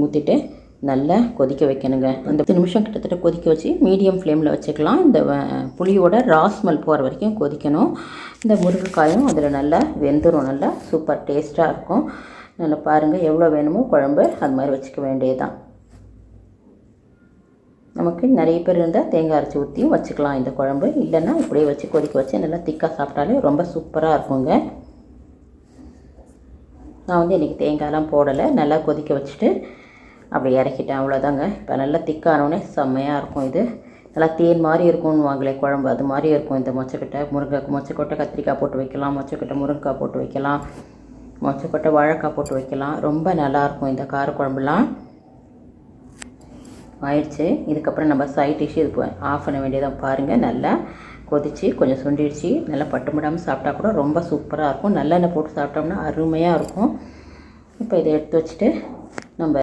ஊற்றிட்டு நல்லா கொதிக்க வைக்கணுங்க. அந்த 10 நிமிஷம் கிட்டத்தட்ட கொதிக்க வச்சு மீடியம் ஃப்ளேமில் வச்சுக்கலாம். இந்த புளியோட ராஸ்மல் போகிற வரைக்கும் கொதிக்கணும். இந்த முருங்கைக்காயும் அதில் நல்லா வெந்துடும். நல்லா சூப்பர் டேஸ்ட்டாக இருக்கும். நல்லா பாருங்கள், எவ்வளோ வேணுமோ குழம்பு அது மாதிரி வச்சுக்க வேண்டியது தான். நமக்கு நிறைய பேர் இருந்தால் தேங்காய் அரைச்சி ஊற்றியும் வச்சுக்கலாம் இந்த குழம்பு. இல்லைன்னா இப்படியே வச்சு கொதிக்க வச்சு நல்லா திக்காக சாப்பிட்டாலே ரொம்ப சூப்பராக இருக்குங்க. நான் வந்து இன்றைக்கி தேங்காயெலாம் போடலை, நல்லா கொதிக்க வச்சுட்டு அப்படி இறக்கிட்டேன், அவ்வளோதாங்க. இப்போ நல்லா திக்கானோடனே செம்மையாக இருக்கும். இது நல்லா தேன் மாதிரி இருக்கும்னு வாங்களே குழம்பு, அது மாதிரி இருக்கும். இந்த மொச்சக்கொட்டை மொச்சக்கொட்டை கத்திரிக்காய் போட்டு வைக்கலாம், மொச்சக்கொட்டை முருங்கைக்காய் போட்டு வைக்கலாம், மொச்சக்கொட்டை வாழைக்காய் போட்டு வைக்கலாம். ரொம்ப நல்லாயிருக்கும் இந்த காரக்குழம்புலாம். ஆயிடுச்சு. இதுக்கப்புறம் நம்ம சைட் டிஷ்ஷு இது ஆஃப் பண்ண வேண்டியதான். பாருங்கள், நல்லா கொதித்து கொஞ்சம் சுண்டிடுச்சு. நல்லா பட்டுமிடாமல் சாப்பிட்டா கூட ரொம்ப சூப்பராக இருக்கும். நல்லெண்ணெய் போட்டு சாப்பிட்டோம்னா அருமையாக இருக்கும். இப்போ இதை எடுத்து வச்சுட்டு நம்ம